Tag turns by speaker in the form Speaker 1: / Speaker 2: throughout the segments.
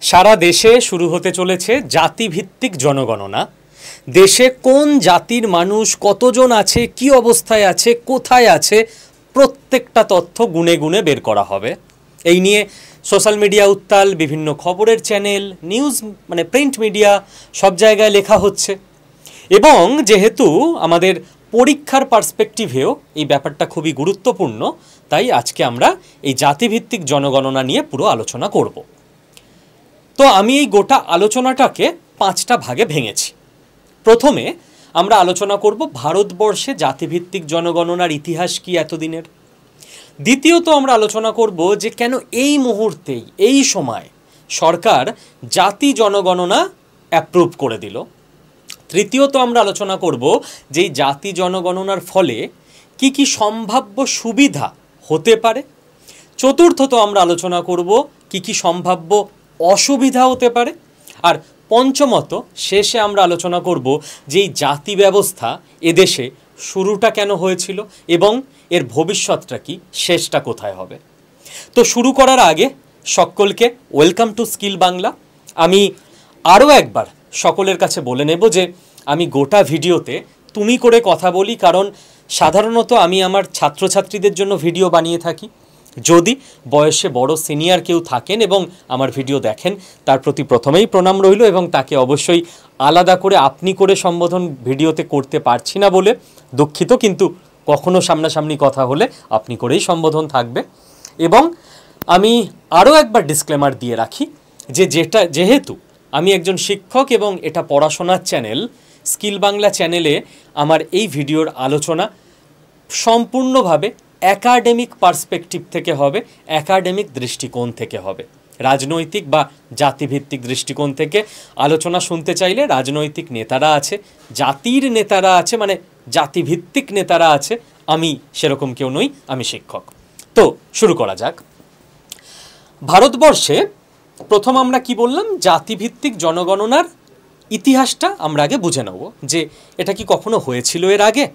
Speaker 1: সারা দেশে শুরু হতে চলেছে জাতিভিত্তিক জনগণনা। দেশে কোন জাতির মানুষ কতজন আছে, কি অবস্থায় আছে, কোথায় আছে, প্রত্যেকটা তথ্য গুনে গুনে বের করা হবে। এই নিয়ে সোশ্যাল মিডিয়া উত্তাল, বিভিন্ন খবরের চ্যানেল, নিউজ মানে প্রিন্ট মিডিয়া সব জায়গায় লেখা হচ্ছে। এবং যেহেতু আমাদের পরীক্ষার পার্সপেক্টিভেও এই ব্যাপারটা খুবই গুরুত্বপূর্ণ, তাই আজকে আমরা এই জাতিভিত্তিক জনগণনা নিয়ে পুরো আলোচনা করব। তো আমি এই গোটা আলোচনাটাকে 5টা ভাগে ভেঙেছি। প্রথমে আমরা আলোচনা করব ভারতবর্ষে জাতিভিত্তিক জনগণনার ইতিহাস কি এতদিনের। দ্বিতীয়ত আমরা আলোচনা করব যে কেন এই মুহূর্তেই এই সময় সরকার জাতি জনগণনা অ্যাপ্রুভ করে দিল। তৃতীয়ত আমরা আলোচনা করব যে এই জাতি জনগণনার ফলে কি কি সম্ভাব্য সুবিধা হতে পারে। চতুর্থত আমরা আলোচনা করব কি কি সম্ভাব্য অসুবিধা হতে পারে। আর পঞ্চমত শেষে আমরা আলোচনা করব যে এই জাতি ব্যবস্থা এদেশে শুরুটা কেন হয়েছিল এবং এর ভবিষ্যৎটা কি, শেষটা কোথায় হবে। তো শুরু করার আগে সকলকে ওয়েলকাম টু স্কিল বাংলা। আমি আরও একবার সকলের কাছে বলে নেব যে আমি গোটা ভিডিওতে তুমি করে কথা বলি, কারণ সাধারণত আমি আমার ছাত্রছাত্রীদের জন্য ভিডিও বানিয়ে থাকি। যদি বয়সে বড় সিনিয়র কেউ থাকেন এবং আমার ভিডিও দেখেন, তার প্রতি প্রথমেই প্রণাম রইল এবং তাকে অবশ্যই আলাদা করে আপনি করে সম্বোধন ভিডিওতে করতে পারছি না বলে দুঃখিত, কিন্তু কখনো সামনাসামনি কথা হলে আপনি করেই সম্বোধন থাকবে। এবং আমি আরও একবার ডিসক্লেমার দিয়ে রাখি যে যেহেতু আমি একজন শিক্ষক এবং এটা পড়াশোনার চ্যানেল, স্কিল বাংলা চ্যানেলে আমার এই ভিডিওর আলোচনা সম্পূর্ণভাবে একাডেমিক পার্সপেক্টিভ থেকে হবে, একাডেমিক দৃষ্টিকোণ থেকে হবে। রাজনৈতিক বা জাতিভিত্তিক দৃষ্টিকোণ থেকে আলোচনা শুনতে চাইলে রাজনৈতিক নেতারা আছে, জাতির নেতারা আছে, মানে জাতিভিত্তিক নেতারা আছে। আমি সেরকম কেউ নই, আমি শিক্ষক। তো শুরু করা যাক। ভারতবর্ষে প্রথম আমরা কি বললাম, জাতিভিত্তিক জনগণনার ইতিহাসটা আমরা আগে বুঝে নেব যে এটা কি কখনো হয়েছিল এর আগে,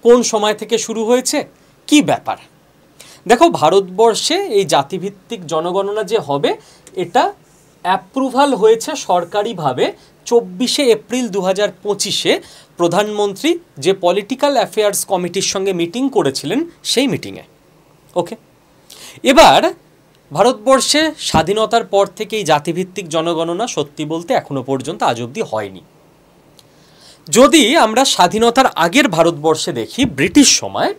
Speaker 1: কোন সময় থেকে শুরু হয়েছে, কি ব্যাপার। দেখো, ভারতবর্ষে এই জাতিভিত্তিক জনগণনা যে হবে এটা অ্যাপ্রুভাল হয়েছে সরকারিভাবে 24শে এপ্রিল 2025-এ প্রধানমন্ত্রী যে পলিটিক্যাল অ্যাফেয়ার্স কমিটির সঙ্গে মিটিং করেছিলেন সেই মিটিংয়ে। ওকে, এবার ভারতবর্ষে স্বাধীনতার পর থেকে এই জাতিভিত্তিক জনগণনা সত্যি বলতে এখনো পর্যন্ত আজ অবধি হয়নি। যদি আমরা স্বাধীনতার আগের ভারতবর্ষে দেখি, ব্রিটিশ সময়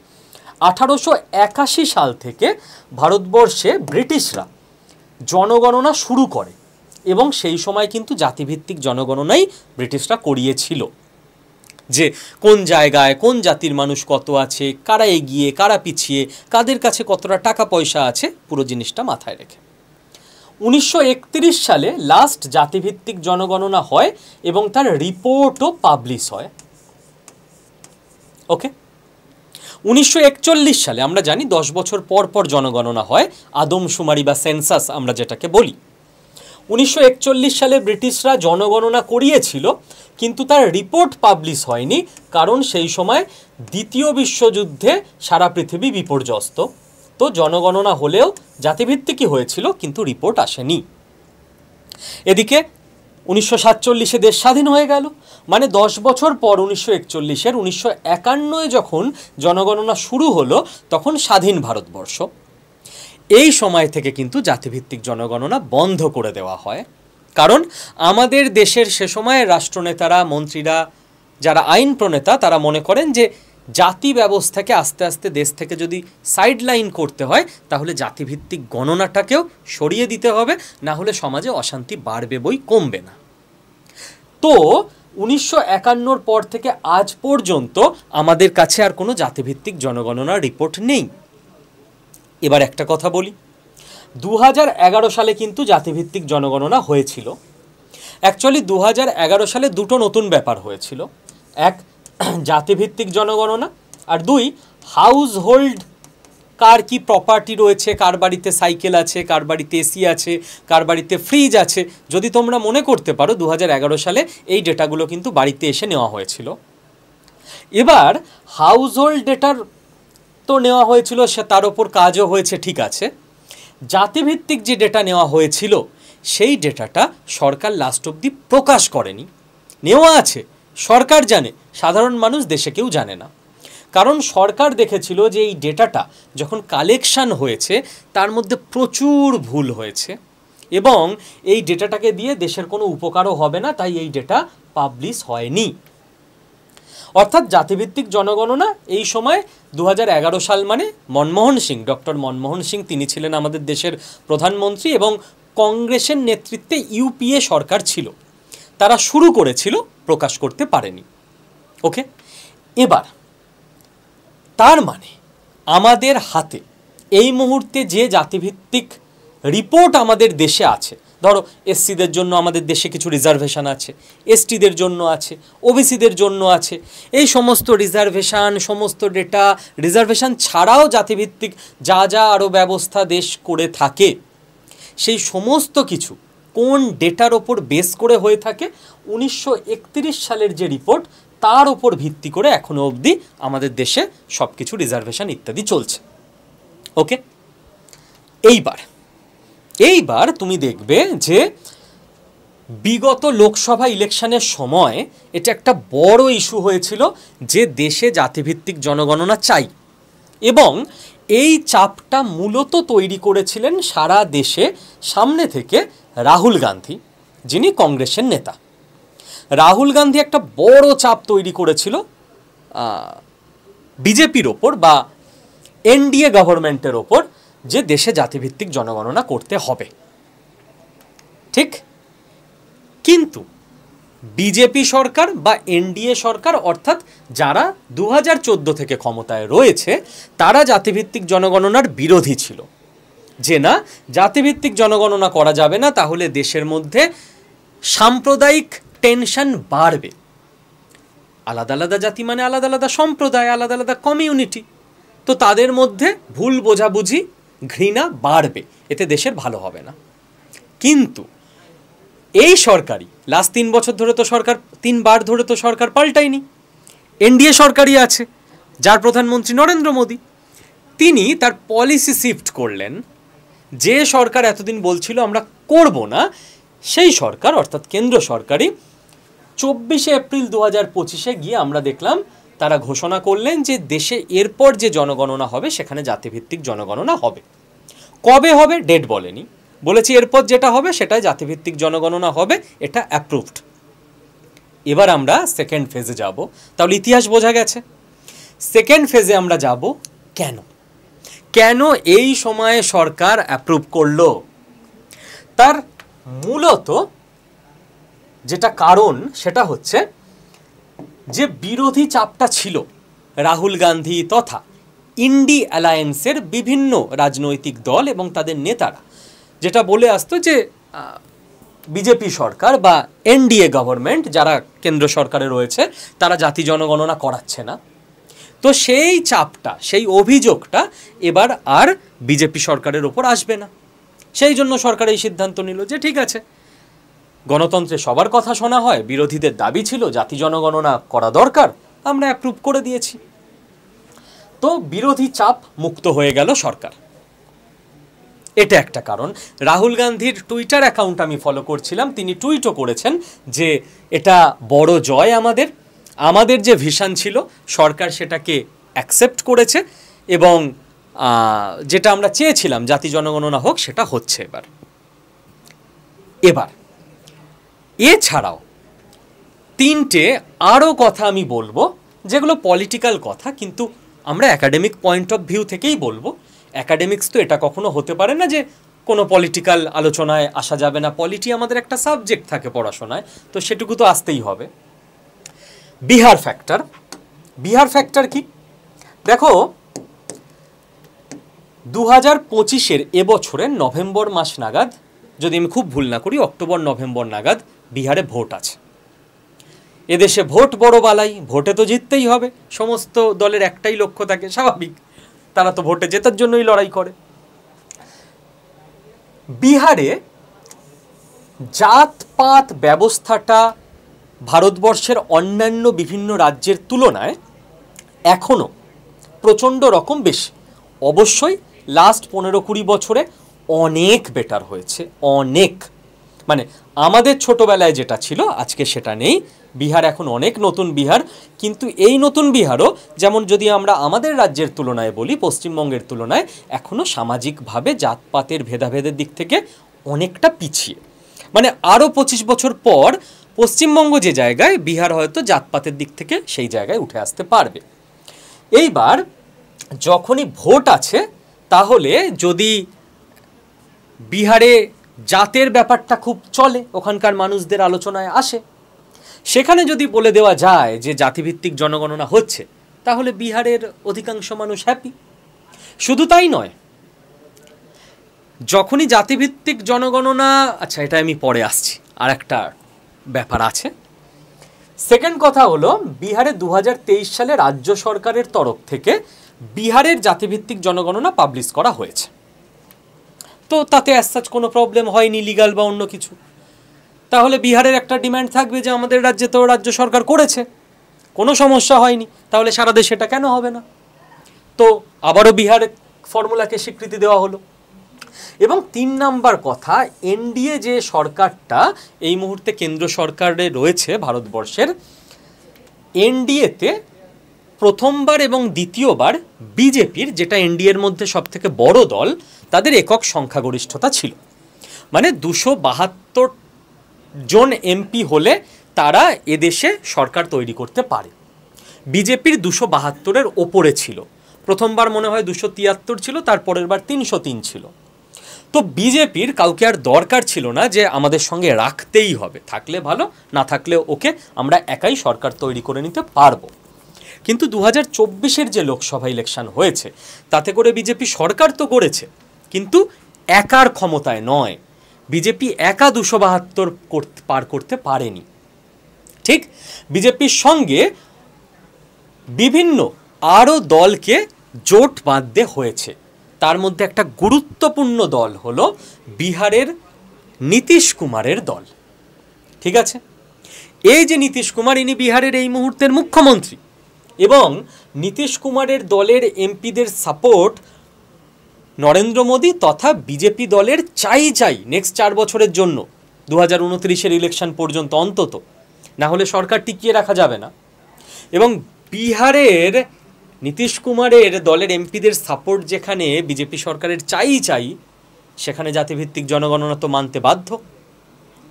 Speaker 1: 1881 সাল থেকে ভারতবর্ষে ব্রিটিশরা জনগণনা শুরু করে এবং সেই সময় কিন্তু জাতিভিত্তিক জনগণনাই ব্রিটিশরা করিয়েছিল, যে কোন জায়গায় কোন জাতির মানুষ কত আছে, কারা এগিয়ে কারা পিছিয়ে, কাদের কাছে কতটা টাকা পয়সা আছে, পুরো জিনিসটা মাথায় রেখে 1931 সালে লাস্ট জাতিভিত্তিক জনগণনা হয় এবং তার রিপোর্টও পাবলিশ হয়। ওকে, 1941 সালে আমরা জানি 10 বছর পর পর জনগণনা হয়, আদমশুমারি বা সেন্সাস আমরা যেটাকে বলি। 1941 সালে ব্রিটিশরা জনগণনা করিয়েছিল, কিন্তু তার রিপোর্ট পাবলিশ হয়নি, কারণ সেই সময় দ্বিতীয় বিশ্বযুদ্ধে সারা পৃথিবী বিপর্যস্ত। তো জনগণনা হলেও জাতিভিত্তিকই হয়েছিল, কিন্তু রিপোর্ট আসেনি। এদিকে 1947-এ দেশ স্বাধীন হয়ে গেল, মানে 10 বছর পর 1941-এর 1951-এ যখন জনগণনা শুরু হলো তখন স্বাধীন ভারতবর্ষ। এই সময় থেকে কিন্তু জাতিভিত্তিক জনগণনা বন্ধ করে দেওয়া হয়, কারণ আমাদের দেশের সে সময়ের রাষ্ট্রনেতারা, মন্ত্রীরা, যারা আইন প্রণেতা, তারা মনে করেন যে জাতি ব্যবস্থাকে আস্তে আস্তে দেশ থেকে যদি সাইডলাইন করতে হয় তাহলে জাতিভিত্তিক গণনাটাকেও সরিয়ে দিতে হবে, না হলে সমাজে অশান্তি বাড়বে বই কমবে না। তো 1951-র পর থেকে আজ পর্যন্ত আমাদের কাছে আর কোনো জাতিভিত্তিক জনগণনার রিপোর্ট নেই। এবার একটা কথা বলি, 2011 সালে কিন্তু জাতিভিত্তিক জনগণনা হয়েছিল। অ্যাকচুয়ালি 2011 সালে দুটো নতুন ব্যাপার হয়েছিল, এক জাতিভিত্তিক জনগণনা, আর দুই হাউস হোল্ড, কার কি প্রপার্টি রয়েছে, কার বাড়িতে সাইকেল আছে, কার বাড়িতে এসি আছে, কার বাড়িতে ফ্রিজ আছে। যদি তোমরা মনে করতে পারো 2011 সালে এই ডেটাগুলো কিন্তু বাড়িতে এসে নেওয়া হয়েছিল। এবার হাউস হোল্ড ডেটার তো নেওয়া হয়েছিল, সে তার ওপর কাজও হয়েছে, ঠিক আছে। জাতিভিত্তিক যে ডেটা নেওয়া হয়েছিল সেই ডেটাটা সরকার লাস্ট অবধি প্রকাশ করেনি। নেওয়া আছে, সরকার জানে, সাধারণ মানুষ দেশে কেউ জানে না। কারণ সরকার দেখেছিল যে এই ডেটাটা যখন কালেকশন হয়েছে তার মধ্যে প্রচুর ভুল হয়েছে এবং এই ডেটাটাকে দিয়ে দেশের কোনো উপকারও হবে না, তাই এই ডেটা পাবলিশ হয়নি। অর্থাৎ জাতিভিত্তিক জনগণনা এই সময় 2011 সাল, মানে মনমোহন সিং, ডক্টর মনমোহন সিং তিনি ছিলেন আমাদের দেশের প্রধানমন্ত্রী এবং কংগ্রেসের নেতৃত্বে ইউপিএ সরকার ছিল, তারা শুরু করেছিল, প্রকাশ করতে পারেনি। ওকে, এবার তার মানে আমাদের হাতে এই মুহূর্তে যে জাতিভিত্তিক রিপোর্ট আমাদের দেশে আছে, ধরো এসসিদের জন্য আমাদের দেশে কিছু রিজার্ভেশন আছে, এসটিদের জন্য আছে, ওবিসিদের জন্য আছে, এই সমস্ত রিজার্ভেশন, সমস্ত ডেটা, রিজার্ভেশন ছাড়াও জাতিভিত্তিক যা যা আরও ব্যবস্থা দেশ করে থাকে, সেই সমস্ত কিছু কোন ডেটার ওপর বেস করে হয়ে থাকে? 1931 সালের যে রিপোর্ট তার ওপর ভিত্তি করে এখনো অবধি আমাদের দেশে সব কিছু রিজার্ভেশন ইত্যাদি চলছে। ওকে, এইবার তুমি দেখবে যে বিগত লোকসভা ইলেকশনের সময় এটা একটা বড় ইস্যু হয়েছিল যে দেশে জাতিভিত্তিক জনগণনা চাই, এবং এই চাপটা মূলত তৈরি করেছিলেন সারা দেশে সামনে থেকে রাহুল গান্ধী, যিনি কংগ্রেসের নেতা। রাহুল গান্ধী একটা বড় চাপ তৈরি করেছিল বিজেপির ওপর বা এনডিএ গভর্নমেন্টের ওপর যে দেশে জাতিভিত্তিক জনগণনা করতে হবে, ঠিক? কিন্তু বিজেপি সরকার বা এনডিএ সরকার, অর্থাৎ যারা 2014 থেকে ক্ষমতায় রয়েছে, তারা জাতিভিত্তিক জনগণনার বিরোধী ছিল, যে না, জাতিভিত্তিক জনগণনা করা যাবে না, তাহলে দেশের মধ্যে সাম্প্রদায়িক টেনশন বাড়বে। আলাদা আলাদা জাতি মানে আলাদা আলাদা সম্প্রদায়, আলাদা আলাদা কমিউনিটি, তো তাদের মধ্যে ভুল বোঝাবুঝি, ঘৃণা বাড়বে, এতে দেশের ভালো হবে না। কিন্তু এই সরকারই লাস্ট 3 বছর ধরে তো সরকার, 3 বার ধরে তো সরকার পাল্টায়নি, এনডিএ সরকারই আছে, যার প্রধানমন্ত্রী নরেন্দ্র মোদী। তিনি তার পলিসি শিফট করলেন, যে সরকার এতদিন বলছিল আমরা করব না, সেই সরকার অর্থাৎ কেন্দ্র সরকারই 24 এপ্রিল 2025 গিয়ে আমরা দেখলাম তারা ঘোষণা করলেন যে দেশে এরপর যে জনগণনা হবে সেখানে জাতিভিত্তিক জনগণনা হবে। কবে হবে ডেট বলেনি, বলেছি এরপর যেটা হবে সেটাই জাতিভিত্তিক জনগণনা হবে, এটা অ্যাপ্রুভড। এবার আমরা সেকেন্ড ফেজে যাব, তাহলে ইতিহাস বোঝা গেছে। সেকেন্ড ফেজে আমরা যাব, কেন এই সময়ে সরকার অ্যাপ্রুভ করলো? তার মূলত যেটা কারণ সেটা হচ্ছে যে বিরোধী চাপটা ছিল রাহুল গান্ধী তথা ইন্ডি অ্যালায়েন্সের বিভিন্ন রাজনৈতিক দল এবং তাদের নেতারা, যেটা বলে আসতো যে বিজেপি সরকার বা এনডিএ গভর্নমেন্ট যারা কেন্দ্র সরকারে রয়েছে তারা জাতি জনগণনা করাচ্ছে না। তো সেই চাপটা, সেই অভিযোগটা এবার আর বিজেপি সরকারের ওপর আসবে না। সেই জন্য সরকার এই সিদ্ধান্ত নিল যে ঠিক আছে, গণতন্ত্রে সবার কথা শোনা হয়, বিরোধীদের দাবি ছিল জাতি জনগণনা করা দরকার, আমরা অ্যাপ্রুভ করে দিয়েছি। তো বিরোধী চাপ মুক্ত হয়ে গেল সরকার, এটা একটা কারণ। রাহুল গান্ধীর টুইটার অ্যাকাউন্ট আমি ফলো করছিলাম, তিনি টুইটও করেছেন যে এটা বড় জয় আমাদের যে ভিশন ছিল সরকার সেটাকে অ্যাকসেপ্ট করেছে এবং যেটা আমরা চেয়েছিলাম জাতি জনগণনা হোক সেটা হচ্ছে। এবার এছাড়াও 3টে আরও কথা আমি বলবো যেগুলো পলিটিক্যাল কথা, কিন্তু আমরা অ্যাকাডেমিক পয়েন্ট অফ ভিউ থেকেই বলবো। অ্যাকাডেমিক্স তো এটা কখনো হতে পারে না যে কোনো পলিটিক্যাল আলোচনায় আসা যাবে না, পলিটি আমাদের একটা সাবজেক্ট থাকে পড়াশোনায়, তো সেটুকু তো আসতেই হবে। বিহার ফ্যাক্টর কি? দেখো 2025-এর এবছরের নভেম্বর মাস নাগাদ, যদি আমি খুব ভুল না করি অক্টোবর নভেম্বর নাগাদ বিহারে ভোট আছে। এদেশে ভোট বড় বালাই, ভোটে তো জিততেই হবে, সমস্ত দলের একটাই লক্ষ্য থাকে, স্বাভাবিক, তারা তো ভোটে জেতার জন্যই লড়াই করে। বিহারে জাতপাত ব্যবস্থাটা ভারতবর্ষের অন্যান্য বিভিন্ন রাজ্যের তুলনায় এখনও প্রচণ্ড রকম বেশি। অবশ্যই লাস্ট 15-20 বছরে অনেক বেটার হয়েছে, অনেক। মানে আমাদের ছোটবেলায় যেটা ছিল আজকে সেটা নেই। বিহার এখন অনেক নতুন বিহার, কিন্তু এই নতুন বিহারও যেমন যদি আমরা আমাদের রাজ্যের তুলনায় বলি, পশ্চিমবঙ্গের তুলনায় এখনও সামাজিকভাবে জাতপাতের ভেদাভেদের দিক থেকে অনেকটা পিছিয়ে। মানে আরও 25 বছর পর পশ্চিমবঙ্গ যে জায়গায়, বিহার হয়তো জাতপাতের দিক থেকে সেই জায়গায় উঠে আসতে পারবে। এইবার যখনই ভোট আছে, তাহলে যদি বিহারে জাতের ব্যাপারটা খুব চলে, ওখানকার মানুষদের আলোচনায় আসে, সেখানে যদি বলে দেওয়া যায় যে জাতিভিত্তিক জনগণনা হচ্ছে, তাহলে বিহারের অধিকাংশ মানুষ হ্যাপি। শুধু তাই নয়, যখনই জাতিভিত্তিক জনগণনা, আচ্ছা এটা আমি পরে আসছি, আর একটা ব্যাপার আছে। সেকেন্ড কথা হলো, বিহারে 2023 সালে রাজ্য সরকারের তরফ থেকে বিহারের জাতিভিত্তিক জনগণনা পাবলিশ করা হয়েছে। তো তাতে অ্যাজ কোনো প্রবলেম হয়নি, লিগাল বা অন্য কিছু। তাহলে বিহারের একটা ডিমান্ড থাকবে যে আমাদের রাজ্যে তো রাজ্য সরকার করেছে, কোনো সমস্যা হয়নি, তাহলে সারা দেশে এটা কেন হবে না? তো আবারও বিহারের ফর্মুলাকে স্বীকৃতি দেওয়া হলো। এবং 3 নাম্বার কথা, এনডিএ যে সরকারটা এই মুহূর্তে কেন্দ্র সরকারে রয়েছে ভারতবর্ষের, এনডিএতে প্রথমবার এবং দ্বিতীয়বার বিজেপির, যেটা এনডিএর মধ্যে সবথেকে বড় দল, তাদের একক সংখ্যাগরিষ্ঠতা ছিল। মানে 272 জন এমপি হলে তারা এদেশে সরকার তৈরি করতে পারে। বিজেপির 272-এর ওপরে ছিল। প্রথমবার মনে হয় 273 ছিল, তারপরের বার 303 ছিল। তো বিজেপির কাউকে আর দরকার ছিল না যে আমাদের সঙ্গে রাখতেই হবে, থাকলে ভালো, না থাকলে ওকে, আমরা একাই সরকার তৈরি করে নিতে পারবো। কিন্তু 2024-এর যে লোকসভা ইলেকশন হয়েছে, তাতে করে বিজেপি সরকার তো গড়েছে, কিন্তু একার ক্ষমতায় নয়। বিজেপি একা 272 পার করতে পারেনি। ঠিক, বিজেপির সঙ্গে বিভিন্ন আরও দলকে জোট বাঁধতে হয়েছে। তার মধ্যে একটা গুরুত্বপূর্ণ দল হলো বিহারের নীতিশ কুমারের দল। ঠিক আছে, এই যে নীতিশ কুমার, ইনি বিহারের এই মুহূর্তের মুখ্যমন্ত্রী, এবং নীতিশ কুমারের দলের এমপিদের সাপোর্ট নরেন্দ্র মোদী তথা বিজেপি দলের চাই নেক্সট 4 বছরের জন্য, 2029-এর ইলেকশন পর্যন্ত অন্তত, না হলে সরকার টিকিয়ে রাখা যাবে না। এবং বিহারের নীতিশ কুমারের দলের এমপিদের সাপোর্ট যেখানে বিজেপি সরকারের চাই, সেখানে জাতিভিত্তিক জনগণনা তো মানতে বাধ্য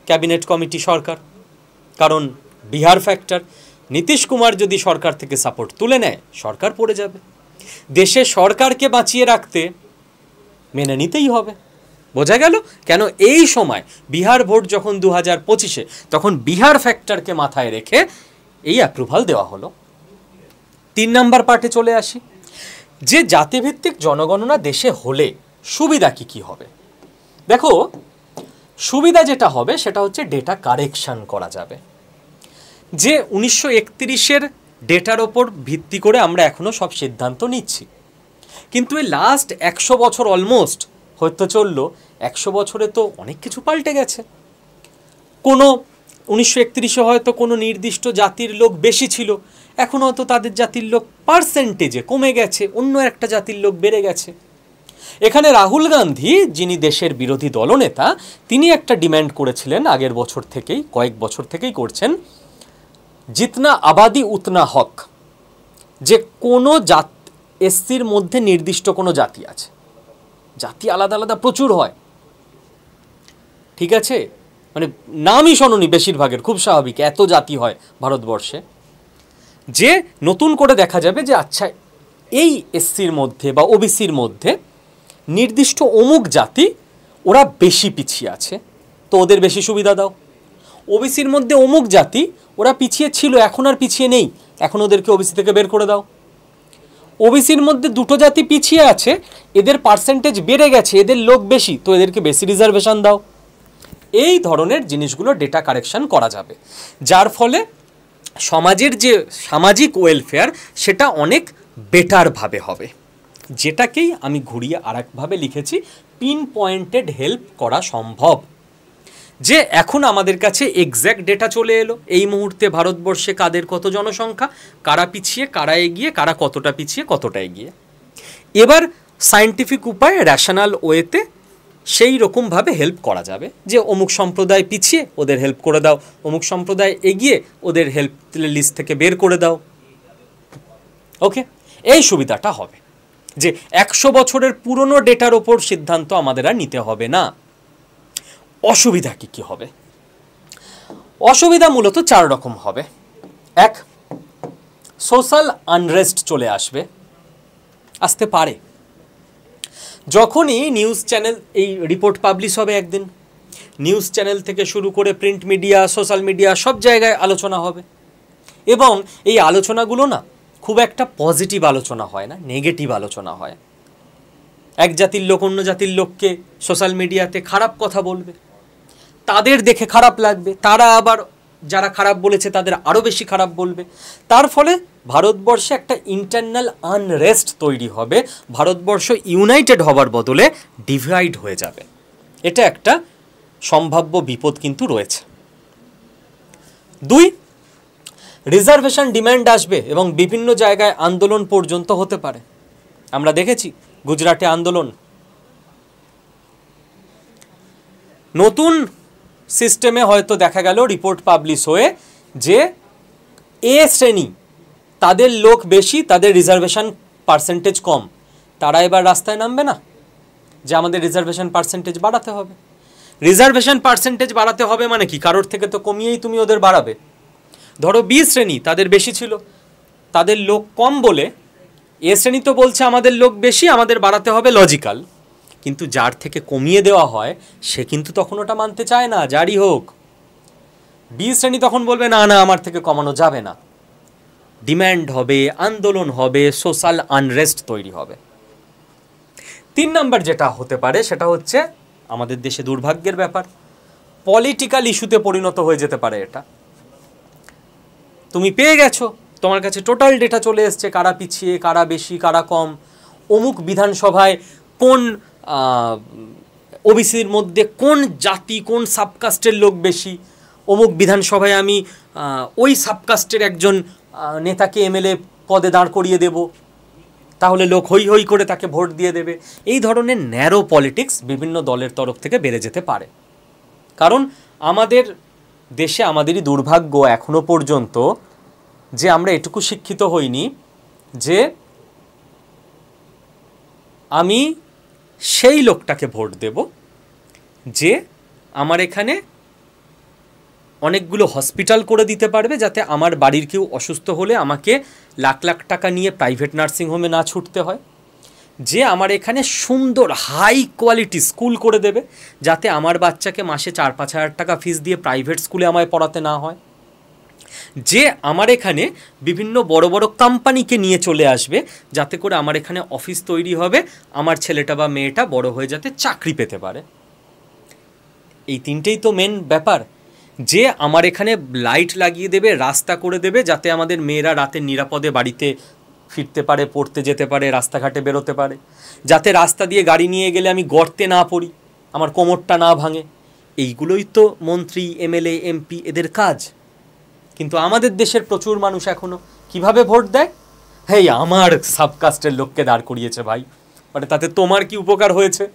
Speaker 1: ক্যাবিনেট কমিটি সরকার, কারণ বিহার ফ্যাক্টর। নীতিশ কুমার যদি সরকার থেকে সাপোর্ট তুলে নেয়, সরকার পড়ে যাবে। দেশে সরকারকে বাঁচিয়ে রাখতে মেনে নিতেই হবে। বোঝা গেল কেন এই সময় বিহার ভোট যখন 2025-এ, তখন বিহার ফ্যাক্টরকে মাথায় রেখে এই অ্যাপ্রুভাল দেওয়া হলো। 3 নাম্বার পার্টে চলে আসি, যে জাতিভিত্তিক জনগণনা দেশে হলে সুবিধা কি হবে। দেখো, সুবিধা যেটা হবে সেটা হচ্ছে ডেটা কারেকশন করা যাবে। যে 1931-এর ডেটার ওপর ভিত্তি করে আমরা এখনও সব সিদ্ধান্ত নিচ্ছি, কিন্তু এই লাস্ট 100 বছর অলমোস্ট হয়তো চললো, 100 বছরে তো অনেক কিছু পাল্টে গেছে। কোনো 1931-এ হয়তো কোনো নির্দিষ্ট জাতির লোক বেশি ছিল, এখন হয়তো তাদের জাতির লোক পার্সেন্টেজে কমে গেছে, অন্য একটা জাতির লোক বেড়ে গেছে। এখানে রাহুল গান্ধী, যিনি দেশের বিরোধী দলনেতা, তিনি একটা ডিম্যান্ড করেছিলেন আগের বছর থেকেই, কয়েক বছর থেকেই করছেন, জিতনা আবাদি উতনা হক, যে কোনো জাত, এসসির মধ্যে নির্দিষ্ট কোনো জাতি আছে, জাতি আলাদা আলাদা প্রচুর হয়, ঠিক আছে, মানে নামই শোনোনি বেশিরভাগের, খুব স্বাভাবিক, এত জাতি হয় ভারতবর্ষে, যে নতুন করে দেখা যাবে যে আচ্ছা এই এসসির মধ্যে বা ওবিসির মধ্যে নির্দিষ্ট অমুক জাতি, ওরা বেশি পিছিয়ে আছে, তো ওদের বেশি সুবিধা দাও। ওবিসির মধ্যে অমুক জাতি, ওরা পিছিয়ে ছিল, এখন আর পিছিয়ে নেই, এখন ওদেরকে ওবিসি থেকে বের করে দাও। ওবিসির মধ্যে 2টো জাতি পিছিয়ে আছে, এদের পার্সেন্টেজ বেড়ে গেছে, এদের লোক বেশি, তো এদেরকে বেশি রিজার্ভেশন দাও। এই ধরনের জিনিসগুলো ডেটা কারেকশন করা যাবে, যার ফলে সমাজের যে সামাজিক ওয়েলফেয়ার সেটা অনেক বেটারভাবে হবে, যেটাকেই আমি ঘুরিয়ে আরেকভাবে লিখেছি, পিন পয়েন্টেড হেল্প করা সম্ভব। যে এখন আমাদের কাছে এক্স্যাক্ট ডেটা চলে এলো, এই মুহূর্তে ভারতবর্ষে কাদের কত জনসংখ্যা, কারা পিছিয়ে কারা এগিয়ে, কারা কতটা পিছিয়ে কতটা এগিয়ে। এবার সায়েন্টিফিক উপায়ে র্যাশনাল ওয়েতে সেই রকমভাবে হেল্প করা যাবে, যে অমুক সম্প্রদায় পিছিয়ে ওদের হেল্প করে দাও, অমুক সম্প্রদায় এগিয়ে ওদের হেল্প লিস্ট থেকে বের করে দাও। ওকে, এই সুবিধাটা হবে যে 100 বছরের পুরনো ডেটার ওপর সিদ্ধান্ত আমাদের আর নিতে হবে না। অসুবিধা কি কি হবে? অসুবিধা মূলত 4 রকম হবে। 1, সোশ্যাল আনরেস্ট চলে আসতে পারে। যখনই নিউজ চ্যানেল, এই রিপোর্ট পাবলিশ হবে একদিন, নিউজ চ্যানেল থেকে শুরু করে প্রিন্ট মিডিয়া, সোশ্যাল মিডিয়া, সব জায়গায় আলোচনা হবে, এবং এই আলোচনাগুলো না খুব একটা পজিটিভ আলোচনা হয় না, নেগেটিভ আলোচনা হয়। এক জাতির লোক অন্য জাতির লোককে সোশ্যাল মিডিয়াতে খারাপ কথা বলবে, তাদের দেখে খারাপ লাগবে, তারা আবার যারা খারাপ বলেছে তাদের আরও বেশি খারাপ বলবে। তার ফলে ভারতবর্ষে একটা ইন্টারনাল আনরেস্ট তৈরি হবে, ভারতবর্ষ ইউনাইটেড হবার বদলে ডিভাইড হয়ে যাবে। এটা একটা সম্ভাব্য বিপদ কিন্তু রয়েছে। 2, রিজার্ভেশন ডিম্যান্ড আসবে এবং বিভিন্ন জায়গায় আন্দোলন পর্যন্ত হতে পারে। আমরা দেখেছি গুজরাটে আন্দোলন। নতুন সিস্টেমে হয়তো দেখা গেল রিপোর্ট পাবলিশ হয়ে যে এ শ্রেণী তাদের লোক বেশি, তাদের রিজার্ভেশন পার্সেন্টেজ কম, তারা এবার রাস্তায় নামবে না যে আমাদের রিজার্ভেশন পার্সেন্টেজ বাড়াতে হবে। রিজার্ভেশন পার্সেন্টেজ বাড়াতে হবে মানে কি? কারোর থেকে তো কমিয়েই তুমি ওদের বাড়াবে। ধরো বি শ্রেণী তাদের বেশি ছিল, তাদের লোক কম বলে এ শ্রেণী তো বলছে আমাদের লোক বেশি, আমাদের বাড়াতে হবে, লজিক্যাল। কিন্তু যার থেকে কমিয়ে দেওয়া হয় সে কিন্তু তখন ওটা মানতে চায় না, যারই হোক। বি শ্রেণী তখন বলবে না না, আমার থেকে কমানো যাবে না। ডিম্যান্ড হবে, আন্দোলন হবে, সোশ্যাল আনরেস্ট তৈরি হবে। 3 নাম্বার যেটা হতে পারে সেটা হচ্ছে আমাদের দেশে দুর্ভাগ্যের ব্যাপার, পলিটিক্যাল ইস্যুতে পরিণত হয়ে যেতে পারে এটা। তুমি পেয়ে গেছো, তোমার কাছে টোটাল ডেটা চলে এসছে, কারা পিছিয়ে, কারা বেশি, কারা কম, অমুক বিধানসভায় কোন ওবিসির মধ্যে কোন জাতি, কোন সাবকাস্টের লোক বেশি, অমুক বিধানসভায় আমি ওই সাবকাস্টের একজন নেতাকে এমএলএ পদে দাঁড় করিয়ে দেব, তাহলে লোক হই হই করে তাকে ভোট দিয়ে দেবে। এই ধরনের ন্যারো পলিটিক্স বিভিন্ন দলের তরফ থেকে বেড়ে যেতে পারে। কারণ আমাদের দেশে আমাদেরই দুর্ভাগ্য এখনো পর্যন্ত যে আমরা এটুকু শিক্ষিত হইনি যে আমি সেই লোকটাকে ভোট দেব যে আমার এখানে অনেকগুলো হসপিটাল করে দিতে পারবে, যাতে আমার বাড়ির কেউ অসুস্থ হলে আমাকে লাখ লাখ টাকা নিয়ে প্রাইভেট নার্সিংহোমে না ছুটতে হয়, যে আমার এখানে সুন্দর হাই কোয়ালিটি স্কুল করে দেবে, যাতে আমার বাচ্চাকে মাসে 4-5 হাজার টাকা ফিস দিয়ে প্রাইভেট স্কুলে আমায় পড়াতে না হয়, যে আমার এখানে বিভিন্ন বড় বড় কোম্পানিকে নিয়ে চলে আসবে, যাতে করে আমার এখানে অফিস তৈরি হবে, আমার ছেলেটা বা মেয়েটা বড় হয়ে যাতে চাকরি পেতে পারে। এই 3টেই তো মেন ব্যাপার। যে আমার এখানে লাইট লাগিয়ে দেবে, রাস্তা করে দেবে, যাতে আমাদের মেয়েরা রাতে নিরাপদে বাড়িতে ফিরতে পারে, পড়তে যেতে পারে, রাস্তাঘাটে বেরোতে পারে, যাতে রাস্তা দিয়ে গাড়ি নিয়ে গেলে আমি গর্তে না পড়ি, আমার কোমরটা না ভাঙে। এইগুলোই তো মন্ত্রী, এমএলএ, এমপি এদের কাজ। কিন্তু আমাদের দেশের প্রচুর মানুষ এখনও কিভাবে ভোট দেয়? হেই, আমার সাবকাস্টের লোককে দাঁড় করিয়েছে ভাই, মানে তাতে তোমার কি উপকার হয়েছে,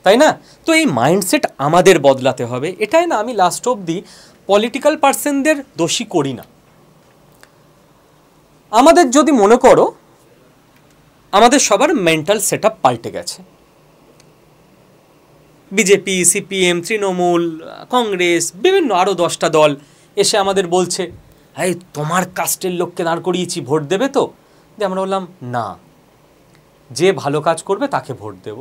Speaker 1: তাই না? তো এই মাইন্ডসেট আমাদের বদলাতে হবে। এটাই না, আমি লাস্ট অবধি পলিটিক্যাল পার্সনদের দোষী করি না। আমাদের যদি মনে করো আমাদের সবার মেন্টাল সেট আপ পাল্টে গেছে, বিজেপি, সিপিএম, তৃণমূল, কংগ্রেস, বিভিন্ন আরও 10টা দল এসে আমাদের বলছে, এই তোমার কাস্টের লোককে দাঁড় করিয়েছি, ভোট দেবে তো? দিয়ে আমরা বললাম না, যে ভালো কাজ করবে তাকে ভোট দেব।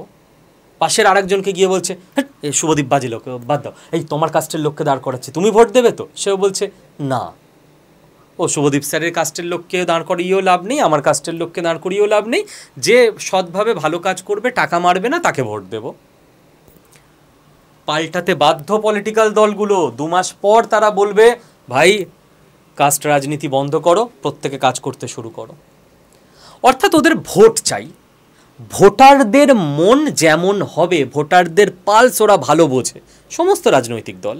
Speaker 1: পাশের আরেকজনকে গিয়ে বলছে, হ্যাঁ এই শুভদীপ বাজি লোক বাদ দাও, এই তোমার কাস্টের লোককে দাঁড় করাচ্ছি, তুমি ভোট দেবে তো? সেও বলছে না, ও শুভদীপ স্যারের কাস্টের লোককে দাঁড় করিয়েও লাভ নেই, আমার কাস্টের লোককে দাঁড় করিয়েও লাভ নেই, যে সৎভাবে ভালো কাজ করবে, টাকা মারবে না, তাকে ভোট দেব। পাল্টাতে বাধ্য পলিটিক্যাল দলগুলো। 2 মাস পর তারা বলবে, ভাই কাস্ট রাজনীতি বন্ধ করো, প্রত্যেকে কাজ করতে শুরু করো। অর্থাৎ ওদের ভোট চাই, ভোটারদের মন যেমন হবে, ভোটারদের পালস ওরা ভালো বোঝে, সমস্ত রাজনৈতিক দল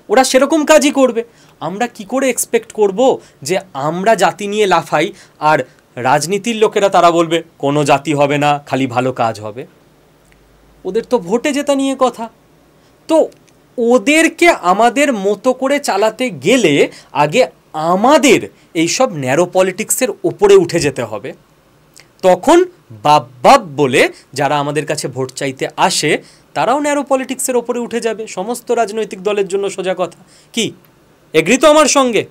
Speaker 1: ওরা সেরকম কাজই করবে। আমরা কি করে এক্সপেক্ট করব যে আমরা জাতি নিয়ে লাফাই আর রাজনীতির লোকেরা তারা বলবে কোনো জাতি হবে না, খালি ভালো কাজ হবে? ওদের তো ভোটে জেতা নিয়ে কথা। তো ওদেরকে আমাদের মতো করে চালাতে গেলে আগে আমাদের এইসব ন্যারো পলিটিক্সের ওপরে উঠে যেতে হবে। তখন বাপ বাপ বলে যারা আমাদের কাছে ভোট চাইতে আসে তারাও ন্যারো পলিটিক্সের ওপরে উঠে যাবে। সমস্ত রাজনৈতিক দলের জন্য সোজা কথা। কি এগ্রি তো আমার সঙ্গে?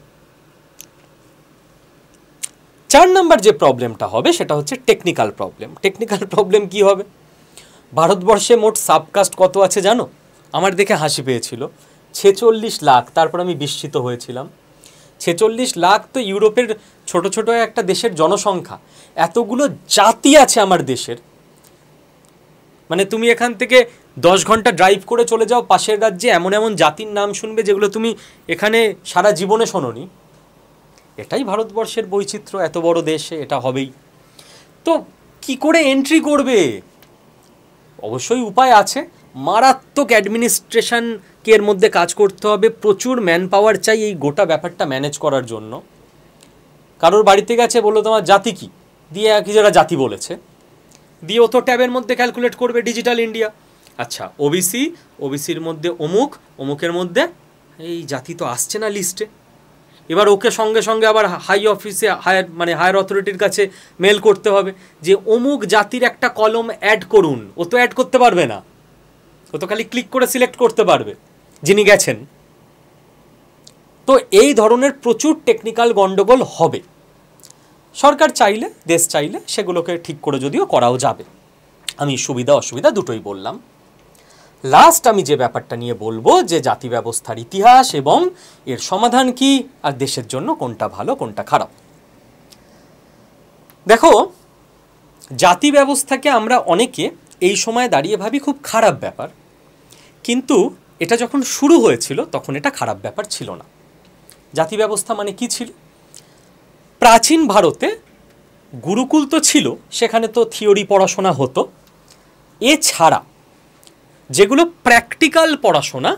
Speaker 1: 4 নম্বর যে প্রবলেমটা হবে সেটা হচ্ছে টেকনিক্যাল প্রবলেম। টেকনিক্যাল প্রবলেম কি হবে? ভারতবর্ষে মোট সাবকাস্ট কত আছে জানো? আমার দেখে হাসি পেয়েছিল, 46 লাখ। তারপর আমি বিস্মিত হয়েছিলাম। 46 লাখ তো ইউরোপের ছোট ছোট একটা দেশের জনসংখ্যা। এতগুলো জাতি আছে আমার দেশের। মানে তুমি এখান থেকে 10 ঘন্টা ড্রাইভ করে চলে যাও পাশের রাজ্যে, এমন এমন জাতির নাম শুনবে যেগুলো তুমি এখানে সারা জীবনে শোনোনি। এটাই ভারতবর্ষের বৈচিত্র্য, এত বড় দেশে এটা হবেই। তো কি করে এন্ট্রি করবে? অবশ্যই উপায় আছে। মারাত্মক অ্যাডমিনিস্ট্রেশনকে এর মধ্যে কাজ করতে হবে, প্রচুর ম্যান পাওয়ার চাই এই গোটা ব্যাপারটা ম্যানেজ করার জন্য। কারোর বাড়িতে গেছে, বললো তোমার জাতি কি, দিয়ে কি যারা জাতি বলেছে, দিয়ে ও তো ট্যাবের মধ্যে ক্যালকুলেট করবে ডিজিটাল ইন্ডিয়া। আচ্ছা ওবিসি, ওবিসির মধ্যে অমুক, অমুকের মধ্যে এই জাতি তো আসছে না লিস্টে। এবার ওকে সঙ্গে সঙ্গে আবার হাই অফিসে হায়ার অথরিটির কাছে মেল করতে হবে যে অমুক জাতির একটা কলম অ্যাড করুন। ও তো অ্যাড করতে পারবে না, ও তো খালি ক্লিক করে সিলেক্ট করতে পারবে যিনি গেছেন। তো এই ধরনের প্রচুর টেকনিক্যাল গন্ডগোল হবে। সরকার চাইলে, দেশ চাইলে সেগুলোকে ঠিক করে যদিও করাও যাবে। আমি সুবিধা অসুবিধা দুটোই বললাম। লাস্ট আমি যে ব্যাপারটা নিয়ে বলবো যে জাতি ব্যবস্থার ইতিহাস এবং এর সমাধান কি, আর দেশের জন্য কোনটা ভালো কোনটা খারাপ। দেখো, জাতি ব্যবস্থাকে আমরা অনেকে এই সময় দাঁড়িয়ে ভাবি খুব খারাপ ব্যাপার, কিন্তু এটা যখন শুরু হয়েছিল তখন এটা খারাপ ব্যাপার ছিল না। জাতি ব্যবস্থা মানে কি ছিল? প্রাচীন ভারতে গুরুকুল তো ছিল, সেখানে তো থিওরি পড়াশোনা হতো। এছাড়া যেগুলো প্র্যাকটিক্যাল পড়াশোনা,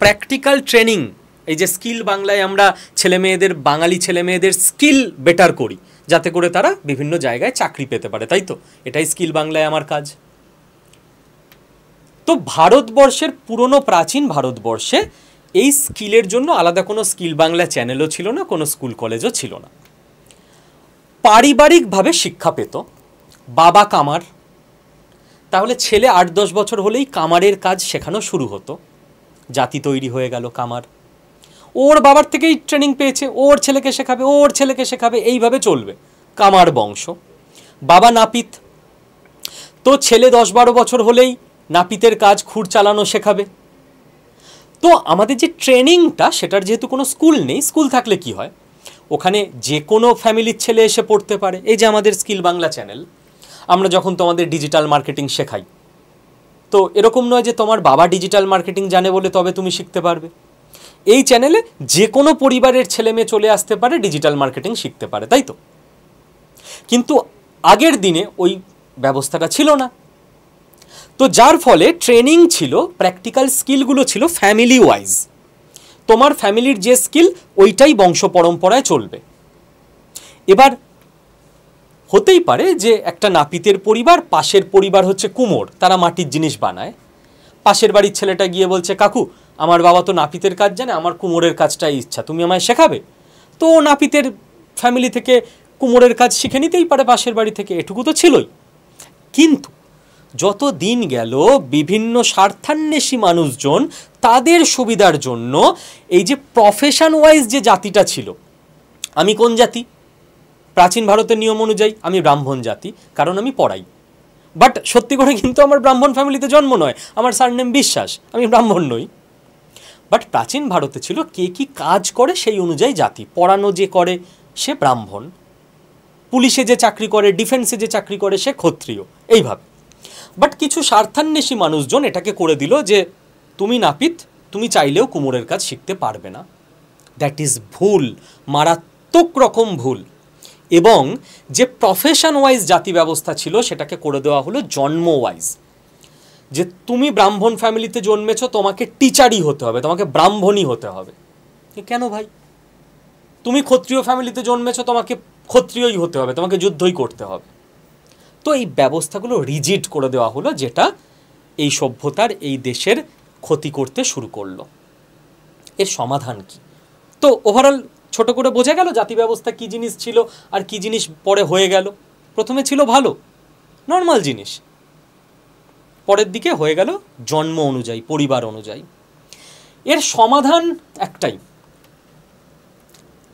Speaker 1: প্র্যাকটিক্যাল ট্রেনিং, এই যে স্কিল বাংলায় আমরা ছেলেমেয়েদের, বাঙালি ছেলেমেয়েদের স্কিল বেটার করি যাতে করে তারা বিভিন্ন জায়গায় চাকরি পেতে পারে, তাই তো? এটাই স্কিল বাংলায় আমার কাজ। তো ভারতবর্ষের পুরনো প্রাচীন ভারতবর্ষে এই স্কিলের জন্য আলাদা কোনো স্কিল বাংলা চ্যানেলও ছিল না, কোনো স্কুল কলেজও ছিল না। পারিবারিকভাবে শিক্ষা পেত। বাবা কামার, তাহলে ছেলে 8-10 বছর হলেই কামারের কাজ শেখানো শুরু হতো। জাতি তৈরি হয়ে গেল কামার। ওর বাবার থেকেই ট্রেনিং পেয়েছে, ওর ছেলেকে শেখাবে, ওর ছেলেকে শেখাবে, এইভাবে চলবে কামার বংশ। বাবা নাপিত, তো ছেলে 10-12 বছর হলেই নাপিতের কাজ, খুঁড় চালানো শেখাবে। তো আমাদের যে ট্রেনিংটা, সেটার যেহেতু কোনো স্কুল নেই, স্কুল থাকলে কি হয়, ওখানে যে কোনো ফ্যামিলির ছেলে এসে পড়তে পারে। এই যে আমাদের স্কিল বাংলা চ্যানেল, আমরা যখন তোমাদের ডিজিটাল মার্কেটিং শেখাই, তো এরকম নয় যে তোমার বাবা ডিজিটাল মার্কেটিং জানে বলে তবে তুমি শিখতে পারবে। এই চ্যানেলে যে কোনো পরিবারের ছেলে মেয়ে চলে আসতে পারে, ডিজিটাল মার্কেটিং শিখতে পারে, তাই তো? কিন্তু আগের দিনে ওই ব্যবস্থাটা ছিল না। তো যার ফলে ট্রেনিং ছিল, প্র্যাকটিক্যাল স্কিলগুলো ছিল ফ্যামিলি ওয়াইজ। তোমার ফ্যামিলির যে স্কিল, ওইটাই বংশ পরম্পরায় চলবে। এবার হতেই পারে যে একটা নাপিতের পরিবার, পাশের পরিবার হচ্ছে কুমোর, তারা মাটির জিনিস বানায়। পাশের বাড়ির ছেলেটা গিয়ে বলছে, কাকু আমার বাবা তো নাপিতের কাজ জানে, আমার কুমোরের কাজটাই ইচ্ছা, তুমি আমায় শেখাবে? তো নাপিতের ফ্যামিলি থেকে কুমোরের কাজ শিখে নিতেই পারে পাশের বাড়ি থেকে, এটুকু তো ছিলই। কিন্তু যত দিন গেল, বিভিন্ন স্বার্থান্বেষী মানুষজন তাদের সুবিধার জন্য এই যে প্রফেশন ওয়াইজ যে জাতিটা ছিল, আমি কোন জাতি? প্রাচীন ভারতের নিয়ম অনুযায়ী আমি ব্রাহ্মণ জাতি, কারণ আমি পড়াই। বাট সত্যি করে কিন্তু আমার ব্রাহ্মণ ফ্যামিলিতে জন্ম নয়, আমার সারনেম বিশ্বাস, আমি ব্রাহ্মণ নই। বাট প্রাচীন ভারতে ছিল কে কি কাজ করে সেই অনুযায়ী জাতি। পড়ানো যে করে সে ব্রাহ্মণ, পুলিশে যে চাকরি করে, ডিফেন্সে যে চাকরি করে সে ক্ষত্রিয়, এইভাবে। বাট কিছু স্বার্থান্বেষী মানুষজন এটাকে করে দিল যে তুমি নাপিত, তুমি চাইলেও কুমোরের কাজ শিখতে পারবে না। দ্যাট ইজ ভুল, মারাত্মক রকম ভুল। এবং যে প্রফেশন ওয়াইজ জাতি ব্যবস্থা ছিল, সেটাকে করে দেওয়া হলো জন্ম ওয়াইজ, যে তুমি ব্রাহ্মণ ফ্যামিলিতে জন্মেছ, তোমাকে টিচারই হতে হবে, তোমাকে ব্রাহ্মণই হতে হবে। কেন ভাই? তুমি ক্ষত্রিয় ফ্যামিলিতে জন্মেছ, তোমাকে ক্ষত্রিয়ই হতে হবে, তোমাকে যুদ্ধই করতে হবে। তো এই ব্যবস্থাগুলো রিজিড করে দেওয়া হলো, যেটা এই সভ্যতার, এই দেশের ক্ষতি করতে শুরু করলো। এর সমাধান কি? তো ওভারঅল ছোট করে বোঝা গেল জাতি ব্যবস্থা কী জিনিস ছিল আর কী জিনিস পরে হয়ে গেল। প্রথমে ছিল ভালো নর্মাল জিনিস, পরের দিকে হয়ে গেল জন্ম অনুযায়ী, পরিবার অনুযায়ী। এর সমাধান একটাই,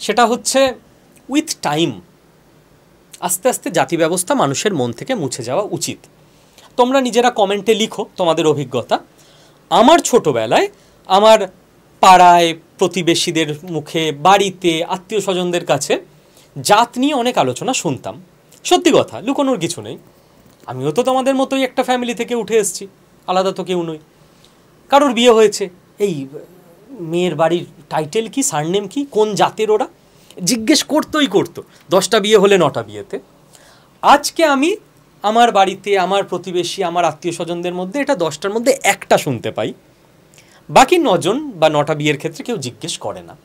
Speaker 1: সেটা হচ্ছে উইথ টাইম আস্তে আস্তে জাতি ব্যবস্থা মানুষের মন থেকে মুছে যাওয়া উচিত। তোমরা নিজেরা কমেন্টে লিখো তোমাদের অভিজ্ঞতা। আমার ছোটোবেলায় আমার পাড়ায়, প্রতিবেশীদের মুখে, বাড়িতে, আত্মীয় স্বজনদের কাছে জাত নিয়ে অনেক আলোচনা শুনতাম। সত্যি কথা, লুকোনোর কিছু নেই। আমিও তো তোমাদের মতোই একটা ফ্যামিলি থেকে উঠে এসেছি, আলাদা তো কেউ নই। কারোর বিয়ে হয়েছে, এই মেয়ের বাড়ির টাইটেল কি, সারনেম কি, কোন জাতের ওরা, জিজ্ঞেস করতোই করতো। 10টা বিয়ে হলে 9টা বিয়েতে। আজকে আমি আমার বাড়িতে, আমার প্রতিবেশী, আমার আত্মীয় স্বজনদের মধ্যে এটা 10টার মধ্যে একটা শুনতে পাই। বাকি 9জন বা 9টা বিয়ের ক্ষেত্রে কেউ জিজ্ঞেস করে না।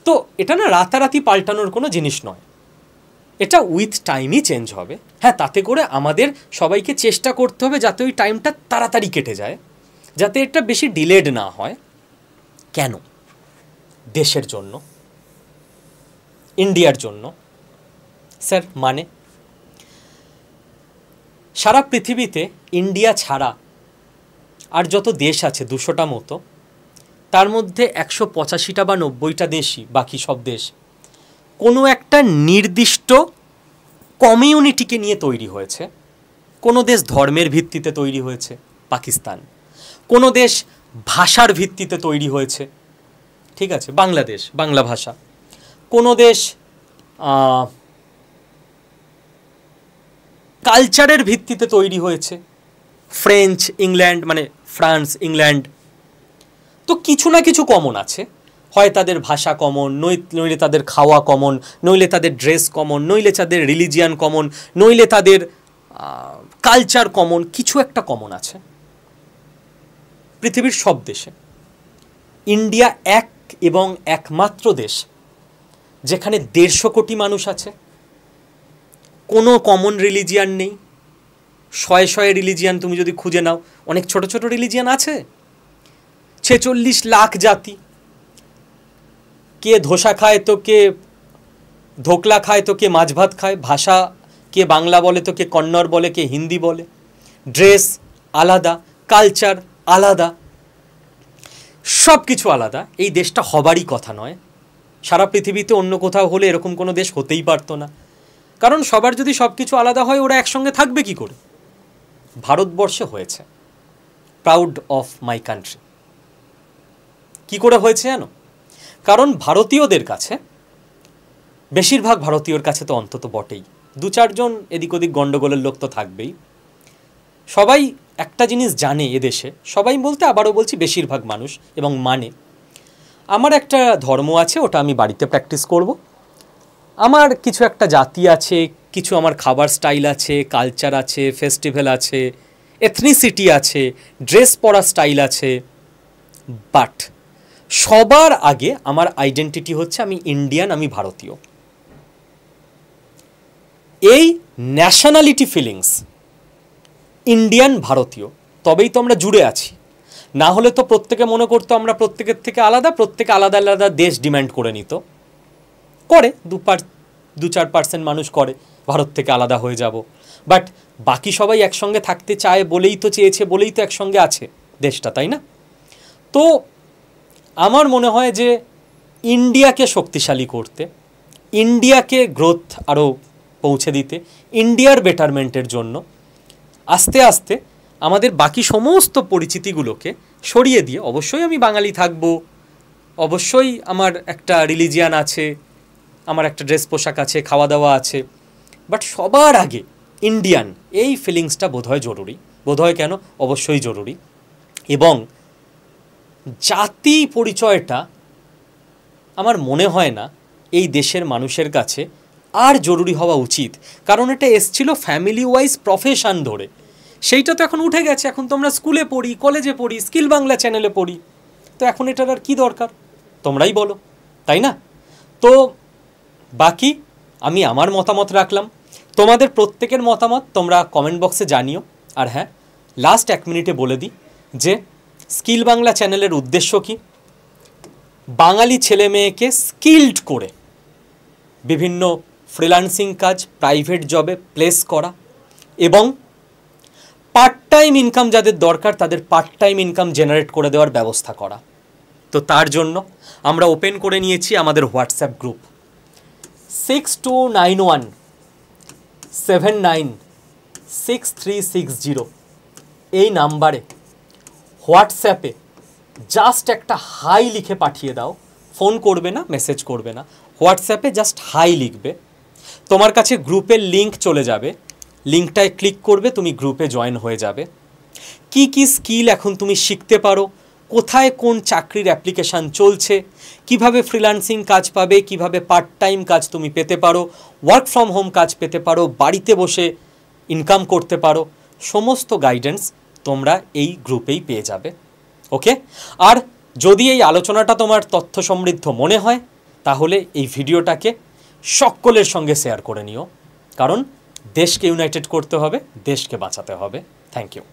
Speaker 1: তো এটা না রাতারাতি পাল্টানোর কোনো জিনিস নয়, এটা উইথ টাইমই চেঞ্জ হবে। হ্যাঁ, তাতে করে আমাদের সবাইকে চেষ্টা করতে হবে যাতে ওই টাইমটা তাড়াতাড়ি কেটে যায়, যাতে এটা বেশি ডিলেড না হয়। কেন? দেশের জন্য, ইন্ডিয়ার জন্য। স্যার মানে সারা পৃথিবীতে ইন্ডিয়া ছাড়া আর যত দেশ আছে 200টা মতো, তার মধ্যে 185টা বা 90টা দেশই, বাকি সব দেশ কোনো একটা নির্দিষ্ট কমিউনিটিকে নিয়ে তৈরি হয়েছে। কোনো দেশ ধর্মের ভিত্তিতে তৈরি হয়েছে, পাকিস্তান। কোনো দেশ ভাষার ভিত্তিতে তৈরি হয়েছে, ঠিক আছে, বাংলাদেশ, বাংলা ভাষা। কোনো দেশ কালচারের ভিত্তিতে তৈরি হয়েছে, ফ্রেঞ্চ, ইংল্যান্ড, মানে ফ্রান্স, ইংল্যান্ড। তো কিছু না কিছু কমন আছে, হয় তাদের ভাষা কমন, নইলে তাদের খাওয়া কমন, নইলে তাদের ড্রেস কমন, নইলে তাদের রিলিজিয়ান কমন, নইলে তাদের কালচার কমন, কিছু একটা কমন আছে পৃথিবীর সব দেশে। ইন্ডিয়া এক এবং একমাত্র দেশ যেখানে 150 কোটি মানুষ আছে, কোনো কমন রিলিজিয়ান নেই। শয়ে রিলিজিয়ান তুমি যদি খুঁজে নাও, অনেক ছোট ছোট রিলিজিয়ান আছে। 46 লাখ জাতি, কে ধোসা খায় তো কে ধোকলা খায় তো কে মাছ ভাত খায়, ভাষা কে বাংলা বলে তো কে কন্নড় বলে, কে হিন্দি বলে, ড্রেস আলাদা, কালচার আলাদা, সব কিছু আলাদা। এই দেশটা হবারই কথা নয়। সারা পৃথিবীতে অন্য কোথাও হলে এরকম কোনো দেশ হতেই পারতো না, কারণ সবার যদি সব কিছু আলাদা হয় ওরা একসঙ্গে থাকবে কি করে? ভারতবর্ষে হয়েছে, প্রাউড অফ মাই কান্ট্রি। কি করে হয়েছে জানো? কারণ ভারতীয়দের কাছে, বেশিরভাগ ভারতীয়র কাছে তো অন্তত বটেই, 2-4 জন এদিক ওদিক গণ্ডগোলের লোক তো থাকবেই। সবাই একটা জিনিস জানে এদেশে, সবাই বলতে আবারও বলছি বেশিরভাগ মানুষ, এবং মানে আমার একটা ধর্ম আছে, ওটা আমি বাড়িতে প্র্যাকটিস করব। আমার কিছু একটা জাতি আছে, কিছু আমার খাবার স্টাইল আছে, কালচার আছে, ফেস্টিভ্যাল আছে, এথনিসিটি আছে, ড্রেস পরা স্টাইল আছে। বাট সবার আগে আমার আইডেন্টিটি হচ্ছে আমি ইন্ডিয়ান, আমি ভারতীয়। এই ন্যাশনালিটি ফিলিংস, ইন্ডিয়ান ভারতীয়, তবেই তো আমরা জুড়ে আছি। না হলে তো প্রত্যেকে মনে করতো আমরা প্রত্যেকের থেকে আলাদা, প্রত্যেকে আলাদা আলাদা দেশ ডিমান্ড করে নিত। করে 2-4% মানুষ করে ভারত থেকে আলাদা হয়ে যাব, বাট বাকি সবাই একসঙ্গে থাকতে চায় বলেই তো চেয়েছে, বলেই তো একসঙ্গে আছে দেশটা, তাই না? তো আমার মনে হয় যে ইন্ডিয়াকে শক্তিশালী করতে, ইন্ডিয়াকে গ্রোথ আরও পৌঁছে দিতে, ইন্ডিয়ার বেটারমেন্টের জন্য আস্তে আস্তে আমাদের বাকি সমস্ত পরিচিতিগুলোকে সরিয়ে দিয়ে, অবশ্যই আমি বাঙালি থাকব, অবশ্যই আমার একটা রিলিজিয়ান আছে, আমার একটা ড্রেস পোশাক আছে, খাওয়া দাওয়া আছে, বাট সবার আগে ইন্ডিয়ান, এই ফিলিংসটা বোধহয় জরুরি। বোধহয় কেন, অবশ্যই জরুরি। এবং জাতি পরিচয়টা আমার মনে হয় না এই দেশের মানুষের কাছে আর জরুরি হওয়া উচিত, কারণ এটা এসছিল ফ্যামিলি ওয়াইজ প্রফেশন ধরে। সেইটা তো এখন উঠে গেছে, এখন তো আমরা স্কুলে পড়ি, কলেজে পড়ি, স্কিল বাংলা চ্যানেলে পড়ি, তো এখন এটার আর কী দরকার? তোমরাই বলো, তাই না? তো বাকি আমি আমার মতামত রাখলাম, তোমাদের প্রত্যেকের মতামত তোমরা কমেন্ট বক্সে জানিও। আর হ্যাঁ, লাস্ট 1 মিনিটে বলে দিই যে স্কিল বাংলা চ্যানেলের উদ্দেশ্য কি, বাঙালি ছেলে মেয়েকে স্কিলড করে বিভিন্ন ফ্রিল্যান্সিং কাজ, প্রাইভেট জবে প্লেস করা এবং পার্ট টাইম ইনকাম যাদের দরকার তাদের পার্ট টাইম ইনকাম জেনারেট করে দেওয়ার ব্যবস্থা করা। তো তার জন্য আমরা ওপেন করে নিয়েছি আমাদের হোয়াটসঅ্যাপ গ্রুপ 6291796360 এই নাম্বারে হোয়াটসঅ্যাপে জাস্ট একটা হাই লিখে পাঠিয়ে দাও। ফোন করবে না, মেসেজ করবে না, হোয়াটসঅ্যাপে জাস্ট হাই লিখবে। তোমার কাছে গ্রুপের লিঙ্ক চলে যাবে, লিঙ্কটায় ক্লিক করবে, তুমি গ্রুপে জয়েন হয়ে যাবে। কি কি স্কিল এখন তুমি শিখতে পারো, কোথায় কোন চাকরির অ্যাপ্লিকেশান চলছে, কিভাবে ফ্রিল্যান্সিং কাজ পাবে, কিভাবে পার্ট টাইম কাজ তুমি পেতে পারো, ওয়ার্ক ফ্রম হোম কাজ পেতে পারো, বাড়িতে বসে ইনকাম করতে পারো, সমস্ত গাইডেন্স তোমরা এই গ্রুপেই পেয়ে যাবে। ওকে, আর যদি এই আলোচনাটা তোমার তথ্য সমৃদ্ধ মনে হয় তাহলে এই ভিডিওটাকে সকলের সঙ্গে শেয়ার করে নিও, কারণ দেশকে ইউনাইটেড করতে হবে, দেশকে বাঁচাতে হবে। Thank you.